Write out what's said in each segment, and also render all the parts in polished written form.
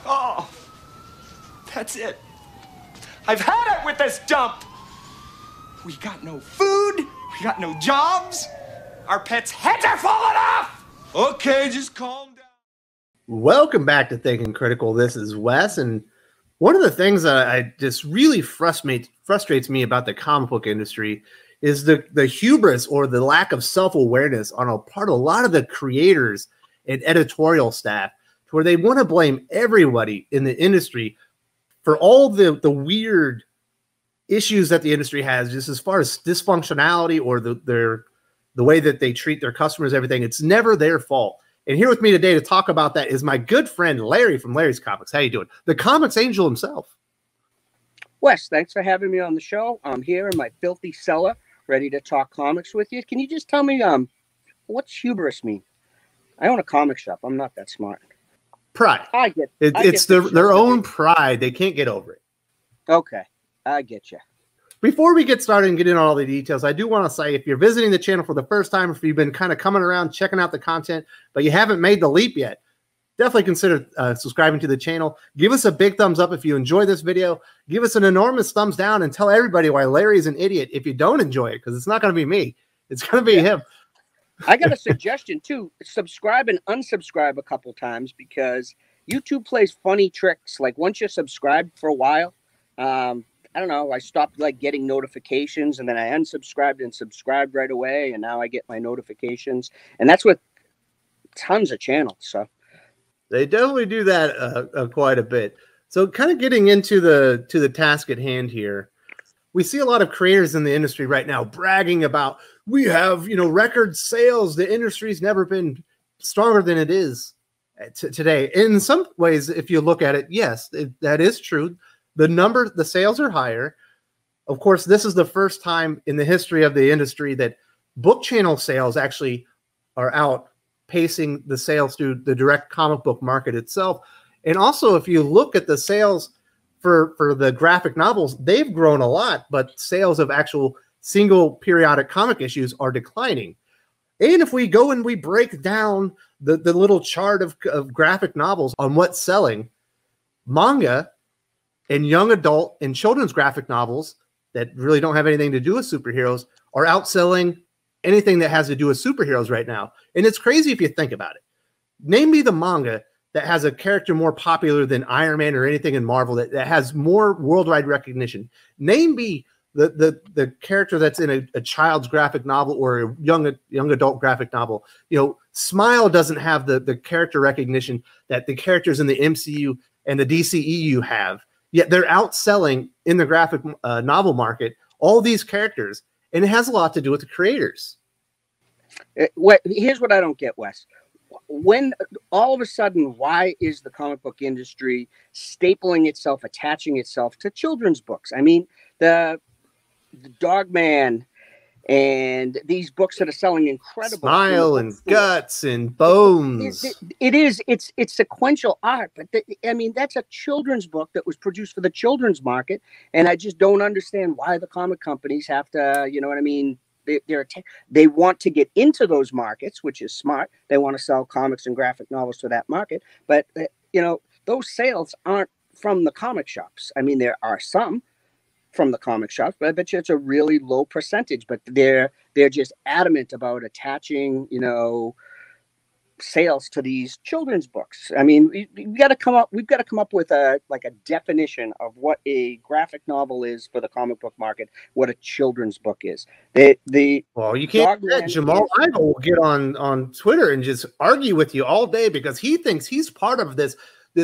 Oh, that's it. I've had it with this dump. We got no food. We got no jobs. Our pets' heads are falling off. Okay, just calm down. Welcome back to Thinking Critical. This is Wes, and one of the things that I just really frustrates me about the comic book industry is the hubris or the lack of self-awareness on a part of a lot of the creators and editorial staff, to where they want to blame everybody in the industry for all the weird issues that the industry has, just as far as dysfunctionality or the way that they treat their customers, everything. It's never their fault. And here with me today to talk about that is my good friend Larry from Larry's Comics. How you doing? The comics angel himself. Wes, thanks for having me on the show. I'm here in my filthy cellar, ready to talk comics with you. Can you just tell me what's hubris mean? I own a comic shop. I'm not that smart. Pride. It's their own pride. They can't get over it. Okay, I get you. Before we get started and get into all the details, I do want to say, if you're visiting the channel for the first time, if you've been kind of coming around, checking out the content, but you haven't made the leap yet, definitely consider subscribing to the channel. Give us a big thumbs up if you enjoy this video. Give us an enormous thumbs down and tell everybody why Larry's an idiot if you don't enjoy it, because it's not going to be me. It's going to be him. I got a suggestion, too. Subscribe and unsubscribe a couple times, because YouTube plays funny tricks. Like, once you're subscribed for a while, I don't know, I stopped getting notifications, and then I unsubscribed and subscribed right away, and now I get my notifications. And that's with tons of channels. So they definitely do that quite a bit. So kind of getting into the task at hand here, we see a lot of creators in the industry right now bragging about, we have, record sales. The industry's never been stronger than it is today. In some ways, if you look at it, yes, that is true. The sales are higher. Of course, this is the first time in the history of the industry that book channel sales actually are outpacing the sales to the direct comic book market itself. And also, if you look at the sales for the graphic novels, they've grown a lot, but sales of actual single periodic comic issues are declining. And if we go and we break down the little chart of graphic novels on what's selling, manga and young adult and children's graphic novels that really don't have anything to do with superheroes are outselling anything that has to do with superheroes right now. And it's crazy if you think about it. Name me the manga that has a character more popular than Iron Man or anything in Marvel that has more worldwide recognition. Name me the character that's in a child's graphic novel or a young adult graphic novel. Smile doesn't have the character recognition that the characters in the MCU and the DCEU have. Yet they're outselling in the graphic novel market all these characters, and it has a lot to do with the creators. Here's what I don't get, Wes. When all of a sudden, why is the comic book industry stapling itself, attaching itself to children's books? I mean, the Dog Man and these books that are selling incredible. Smile and Guts and Bones. It's sequential art, but that's a children's book that was produced for the children's market, and I just don't understand why the comic companies have to, they want to get into those markets, which is smart. They want to sell comics and graphic novels to that market, but those sales aren't from the comic shops. I mean, there are some from the comic shops, but I bet you it's a really low percentage. But they're just adamant about attaching, sales to these children's books. I mean, we've got to come up with a definition of what a graphic novel is for the comic book market, what a children's book is. Well, you can't. Jamal Igle will get on Twitter and just argue with you all day because he thinks he's part of this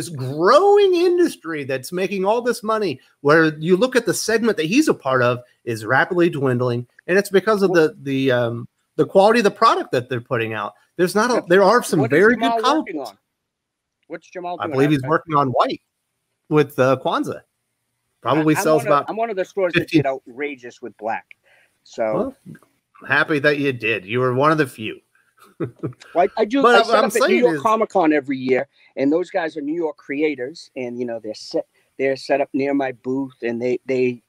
growing industry that's making all this money, where you look at the segment that he's a part of is rapidly dwindling, and it's because of the quality of the product that they're putting out. There are some very good comics. What's Jamal doing? I believe he's working on White with Kwanzaa. Probably sells about. I'm one of the stores that get outrageous with Black. So I'm happy that you did. You were one of the few. Well, I do. But I set up at New York Comic Con every year, and those guys are New York creators, and they're set up near my booth, and they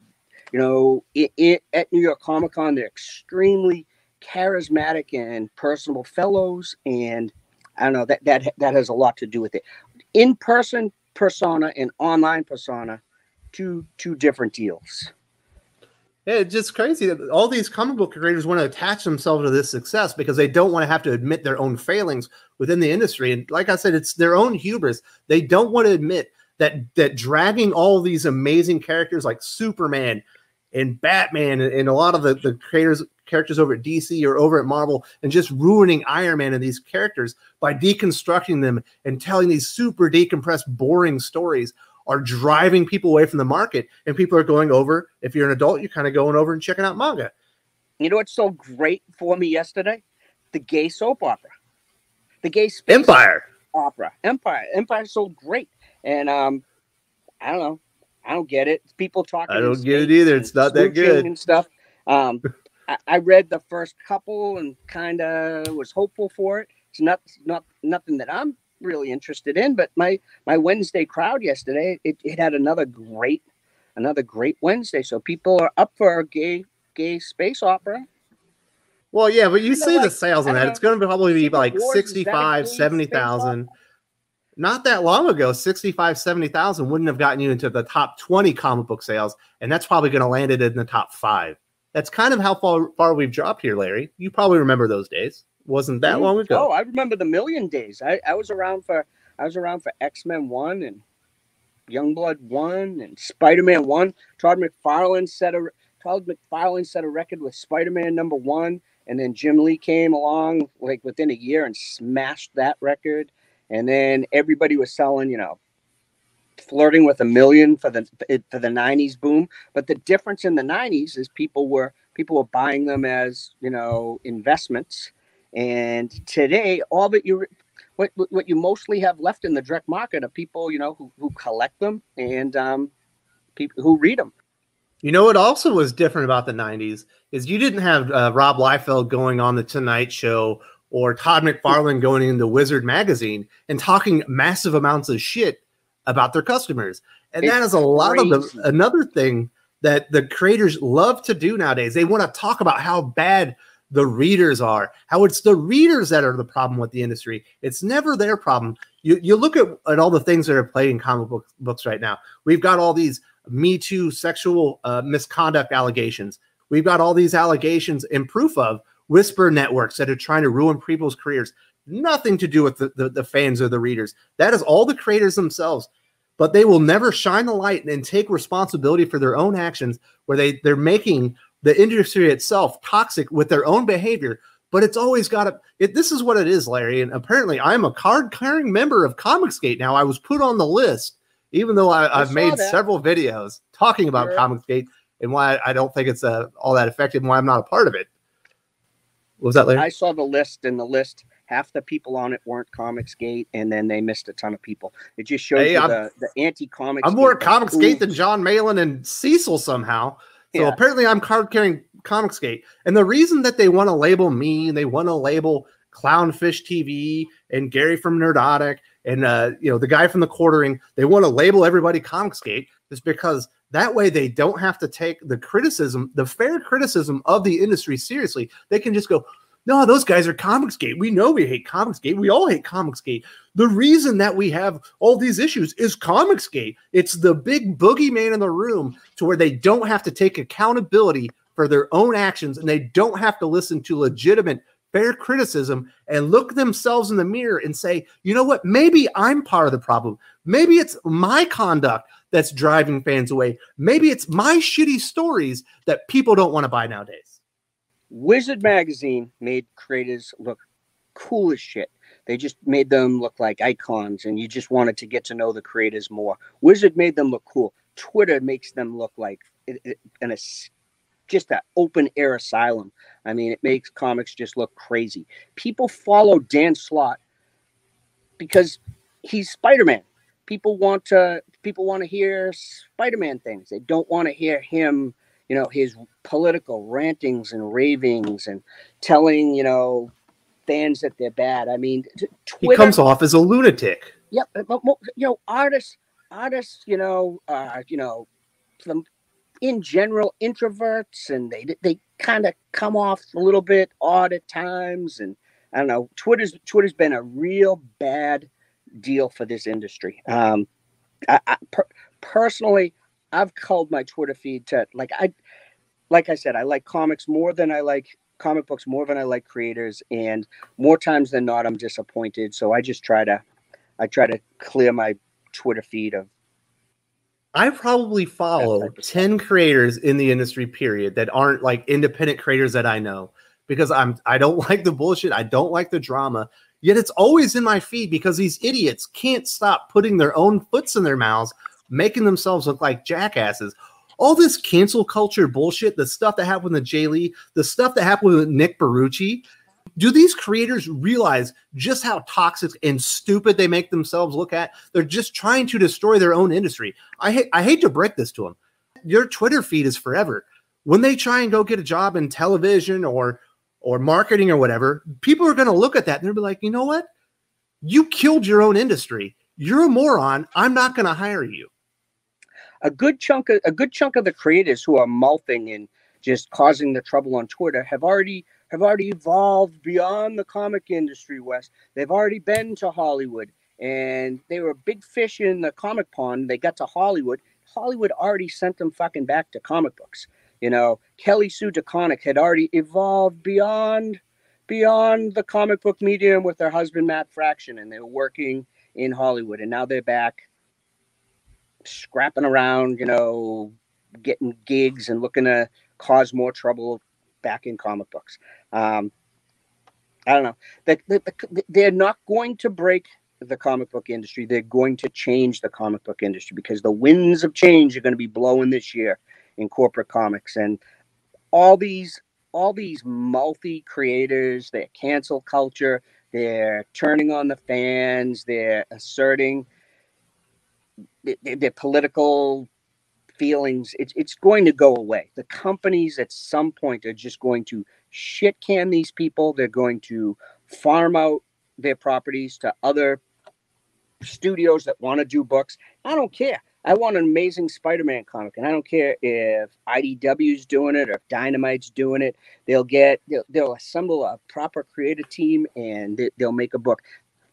at New York Comic Con they're extremely charismatic and personable fellows, and I don't know, that has a lot to do with it. In person, persona and online persona, two different deals. Yeah, it's just crazy that all these comic book creators want to attach themselves to this success because they don't want to have to admit their own failings within the industry. And like I said, it's their own hubris. They don't want to admit that dragging all these amazing characters like Superman and Batman and a lot of the characters over at DC or over at Marvel and just ruining Iron Man and these characters by deconstructing them and telling these super decompressed, boring stories are driving people away from the market, and people are going over. If you're an adult, you're kind of going over and checking out manga. You know what's so great for me yesterday? The gay soap opera, the gay space Empire opera, Empire's so great. And I don't know, I don't get it. People talking. I don't get it either. It's not that good and stuff. I read the first couple and kind of was hopeful for it. It's not nothing that I'm really interested in, but my Wednesday crowd yesterday, it had another great Wednesday. So people are up for a gay space opera. Well, yeah, but you see the sales on that. It's going to probably be like 65, 70,000. Not that long ago, 65, 70,000 wouldn't have gotten you into the top 20 comic book sales, and that's probably going to land it in the top 5. That's kind of how far we've dropped here, Larry. You probably remember those days. Wasn't that long ago? Oh, I remember the million days. I was around for X-Men 1 and Youngblood 1 and Spider-Man 1. Todd McFarlane set a record with Spider-Man #1, and then Jim Lee came along like within a year and smashed that record. And then everybody was selling, flirting with 1 million for the 90s boom. But the difference in the 90s is people were buying them as, investments. And today, all that what you mostly have left in the direct market are people, who collect them and people who read them. You know what also was different about the 90s is you didn't have Rob Liefeld going on the Tonight Show or Todd McFarlane going into Wizard magazine and talking massive amounts of shit about their customers. And that is a lot of another thing that the creators love to do nowadays. They want to talk about how bad the readers are, how it's the readers that are the problem with the industry. It's never their problem. You look at all the things that are played in comic books right now. We've got all these Me Too sexual misconduct allegations. We've got all these allegations and proof of whisper networks that are trying to ruin people's careers. Nothing to do with the fans or the readers. That is all the creators themselves. But they will never shine the light and take responsibility for their own actions where they're making the industry itself toxic with their own behavior. But it's always got to, this is what it is, Larry. And apparently I'm a card-carrying member of Comicsgate now. I was put on the list, even though I've made several videos talking about Comicsgate and why I don't think it's all that effective and why I'm not a part of it. What was that, Larry? I saw the list, and the list, half the people on it weren't Comicsgate, and then they missed a ton of people. It just shows you the anti-Comicsgate. I'm more at Comicsgate than John Malin and Cecil somehow. So apparently I'm card-carrying Comicsgate. And the reason that they want to label me, and they want to label Clownfish TV and Gary from Nerdotic and the guy from The Quartering, they want to label everybody Comicsgate is because that way they don't have to take the criticism, the fair criticism of the industry seriously. They can just go, no, those guys are Comicsgate. We know we hate Comicsgate. We all hate Comicsgate. The reason that we have all these issues is Comicsgate. It's the big boogeyman in the room to where they don't have to take accountability for their own actions and they don't have to listen to legitimate, fair criticism and look themselves in the mirror and say, you know what? Maybe I'm part of the problem. Maybe it's my conduct that's driving fans away. Maybe it's my shitty stories that people don't want to buy nowadays. Wizard magazine made creators look cool as shit. They just made them look like icons, and you just wanted to get to know the creators more. Wizard made them look cool. Twitter makes them look like just an open air asylum. I mean, it makes comics just look crazy. People follow Dan Slott because he's Spider-Man. People want to hear Spider-Man things. They don't want to hear him, his political rantings and ravings and telling, fans that they're bad. I mean, Twitter, he comes off as a lunatic. Yep. But, artists, in general, introverts, and they kind of come off a little bit odd at times. And I don't know, Twitter's been a real bad deal for this industry. Personally, I've culled my Twitter feed to like I said, I like comics more than I like comic books more than I like creators, and more times than not, I'm disappointed. So I just I try to clear my Twitter feed of. I probably follow 10 creators in the industry, period, that aren't like independent creators that I know, because I don't like the bullshit. I don't like the drama. Yet it's always in my feed because these idiots can't stop putting their own foots in their mouths, making themselves look like jackasses. All this cancel culture bullshit, the stuff that happened with Jay Lee, the stuff that happened with Nick Barucci. Do these creators realize just how toxic and stupid they make themselves look at? They're just trying to destroy their own industry. I hate to break this to them. Your Twitter feed is forever. When they try and go get a job in television or marketing or whatever, people are going to look at that and they'll be like, you know what? You killed your own industry. You're a moron. I'm not going to hire you. A good chunk of the creators who are mouthing and just causing the trouble on Twitter have already evolved beyond the comic industry, Wes. They've already been to Hollywood, and they were a big fish in the comic pond. They got to Hollywood. Hollywood already sent them fucking back to comic books. You know, Kelly Sue DeConnick had already evolved beyond the comic book medium with her husband, Matt Fraction, and they were working in Hollywood, and now they're back scrapping around, you know, getting gigs and looking to cause more trouble back in comic books. I don't know. They're not going to break the comic book industry. They're going to change the comic book industry because the winds of change are going to be blowing this year in corporate comics. And all these mouthy creators, their cancel culture, they're turning on the fans, they're asserting their political feelings. It's going to go away. The companies at some point are just going to shit can these people. They're going to farm out their properties to other studios that want to do books. I don't care. I want an Amazing Spider-Man comic, and I don't care if IDW's doing it or if Dynamite's doing it. They'll assemble a proper creative team and they'll make a book.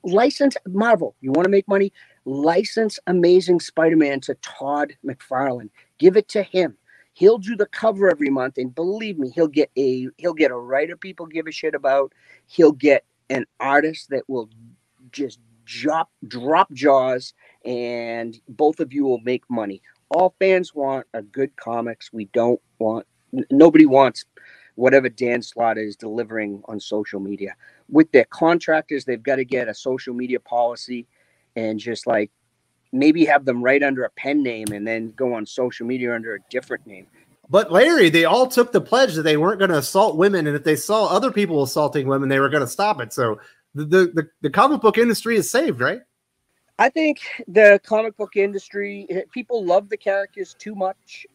License Marvel. You want to make money? License Amazing Spider-Man to Todd McFarlane. Give it to him. He'll do the cover every month, and believe me, he'll get a writer people give a shit about. He'll get an artist that will just drop jaws, and both of you will make money. All fans want are good comics. Nobody wants whatever Dan Slaughter is delivering on social media. With their contractors, they've got to get a social media policy and just like maybe have them write under a pen name and then go on social media under a different name. But Larry, they all took the pledge that they weren't going to assault women, and if they saw other people assaulting women, they were going to stop it. So the comic book industry is saved, right? I think the comic book industry, people love the characters too much.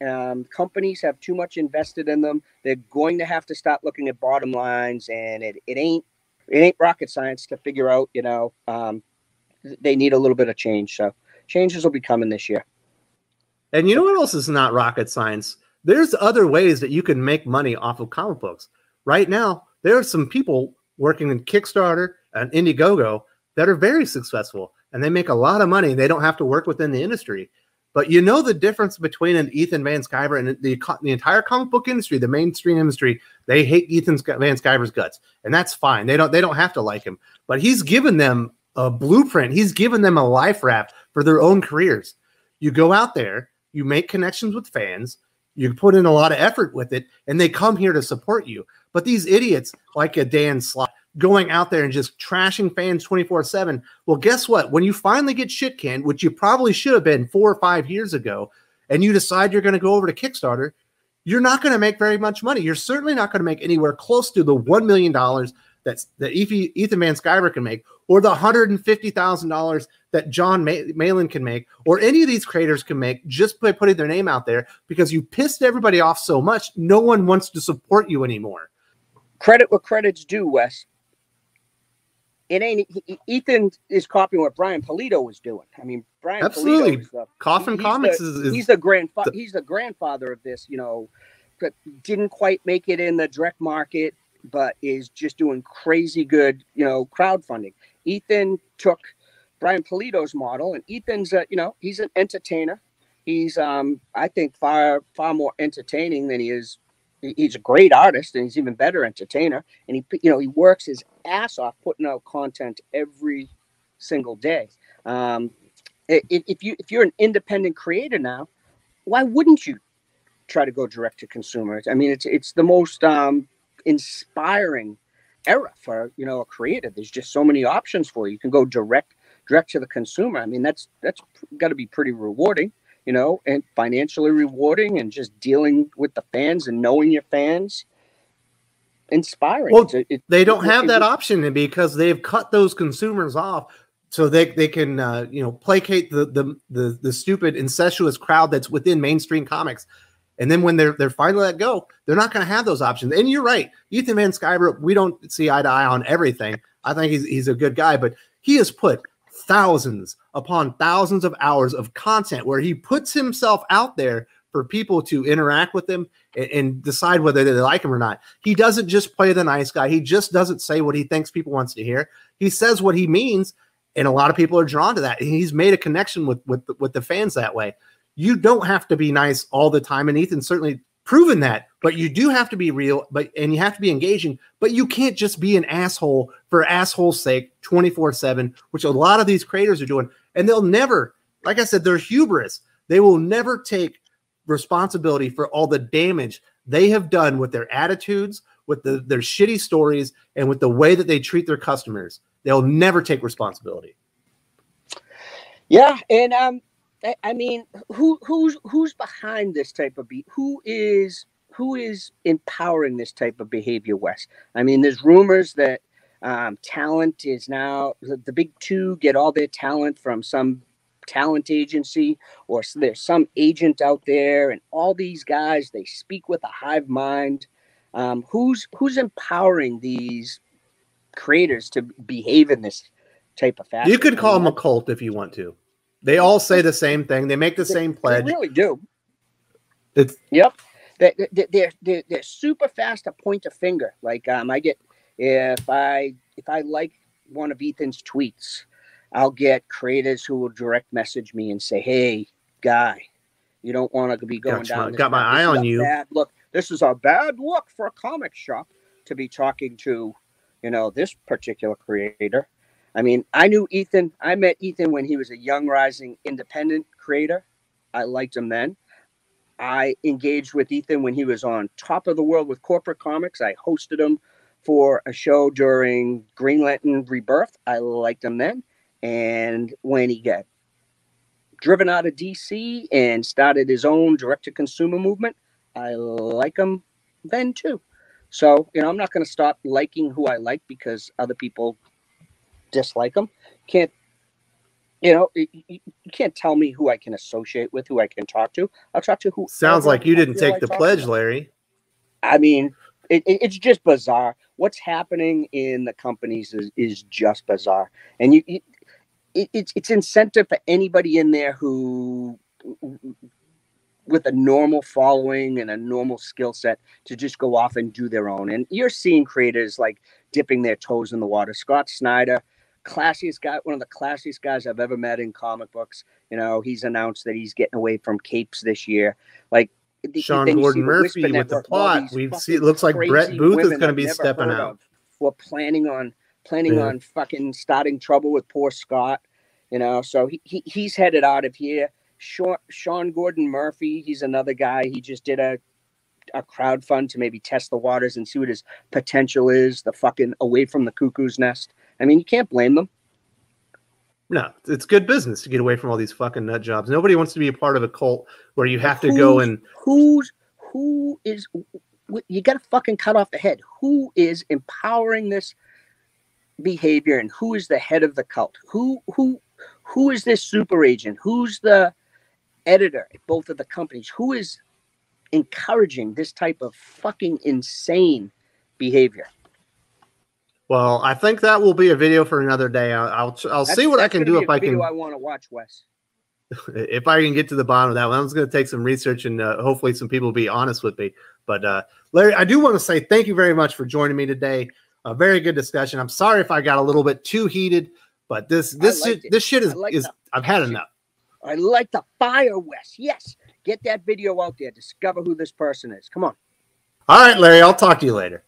Companies have too much invested in them. They're going to have to stop looking at bottom lines, and it ain't rocket science to figure out, you know, they need a little bit of change. So changes will be coming this year. And you know what else is not rocket science? There's other ways that you can make money off of comic books. Right now, there are some people working in Kickstarter and Indiegogo that are very successful, and they make a lot of money. They don't have to work within the industry. But you know the difference between an Ethan Van Sciver and the entire comic book industry, the mainstream industry. They hate Ethan Van Sciver's guts, and that's fine. They don't have to like him. But he's given them a blueprint. He's given them a life raft for their own careers. You go out there, you make connections with fans, you put in a lot of effort with it, and they come here to support you. But these idiots like a Dan Slott going out there and just trashing fans 24/7. Well, guess what? When you finally get shit canned, which you probably should have been 4 or 5 years ago, and you decide you're going to go over to Kickstarter, you're not going to make very much money. You're certainly not going to make anywhere close to the $1 million that Ethan Van Sciver can make, or the $150,000 that John Malin can make, or any of these creators can make just by putting their name out there, because you pissed everybody off so much, no one wants to support you anymore. Credit what credit's due, Wes. It ain't Ethan is copying what Brian Pulido was doing. I mean, Brian absolutely. Pulido Coffin Comics he's the grandfather of this, you know, didn't quite make it in the direct market, but is just doing crazy good, you know, crowdfunding. Ethan took Brian Polito's model, and Ethan's he's an entertainer. He's I think far more entertaining than he is. He's a great artist, and he's even better entertainer. And he works his ass off putting out content every single day. If you're an independent creator now, why wouldn't you try to go direct to consumers? I mean, it's the most inspiring era for a creator. There's just so many options for you. You can go direct to the consumer. I mean, that's got to be pretty rewarding, and financially rewarding, and just dealing with the fans and knowing your fans. Inspiring. Well, they don't have that option because they've cut those consumers off, so they can placate the stupid incestuous crowd that's within mainstream comics. And then when they're finally let go, they're not going to have those options. And you're right, Ethan Van Sciver, we don't see eye to eye on everything. I think he's a good guy, but he has put thousands upon thousands of hours of content where he puts himself out there for people to interact with him and decide whether they like him or not. He doesn't just play the nice guy. He just doesn't say what he thinks people wants to hear. He says what he means, and a lot of people are drawn to that. And he's made a connection with the fans that way. You don't have to be nice all the time, and Ethan's certainly proven that, but you do have to be real, and you have to be engaging, but you can't just be an asshole for asshole's sake 24/7, which a lot of these creators are doing. And they'll never, like I said, they're hubris. They will never take responsibility for all the damage they have done with their attitudes, with their shitty stories, and with the way that they treat their customers. They'll never take responsibility. Yeah, and I mean, who's behind this type of who is empowering this type of behavior, Wes? I mean, there's rumors that talent is now the big two get all their talent from some talent agency, or there's some agent out there, and all these guys, they speak with a hive mind. Who's empowering these creators to behave in this type of fashion? You could call them a cult if you want to. They all say the same thing. They make the same pledge. They really do. Yep. They're super fast to point a finger. Like I get, if I like one of Ethan's tweets, I'll get creators who will direct message me and say, "Hey, guy, you don't want to be going down. Got my eye on you. Bad look. This is a bad look for a comic shop to be talking to, this particular creator." I mean, I met Ethan when he was a young rising independent creator. I liked him then. I engaged with Ethan when he was on top of the world with corporate comics. I hosted him for a show during Green Lantern Rebirth. I liked him then. And when he got driven out of DC and started his own direct-to-consumer movement, I like him then too. So, I'm not going to stop liking who I like because other people dislike them. You can't tell me who I can associate with, who I can talk to. I'll talk to who. Sounds like you didn't take the pledge, Larry. I mean, it's just bizarre. What's happening in the companies is just bizarre, and it's incentive for anybody in there who, with a normal following and a normal skill set, to just go off and do their own. And you're seeing creators like dipping their toes in the water. Scott Snyder, classiest guy, one of the classiest guys I've ever met in comic books. He's announced that he's getting away from capes this year. Like Sean Gordon Murphy with the plot. We see it looks like Brett Booth is going to be stepping out. We're planning on fucking starting trouble with poor Scott. So he's headed out of here. Sean Gordon Murphy, he's another guy. He just did a crowdfund to maybe test the waters and see what his potential is. The fucking away from the cuckoo's nest. I mean, you can't blame them. No, it's good business to get away from all these fucking nut jobs. Nobody wants to be a part of a cult where you have to go and who is you got to fucking cut off the head. Who is empowering this behavior, and who is the head of the cult? Who is this super agent? Who's the editor at both of the companies? Who is encouraging this type of fucking insane behavior? Well, I think that will be a video for another day. I'll see what I can do if I can. I want to watch, Wes. If I can get to the bottom of that one, I'm just going to take some research and hopefully some people will be honest with me. But Larry, I do want to say thank you very much for joining me today. A very good discussion. I'm sorry if I got a little bit too heated, But this shit is I've had enough. I like the fire, Wes. Yes, get that video out there. Discover who this person is. Come on. All right, Larry. I'll talk to you later.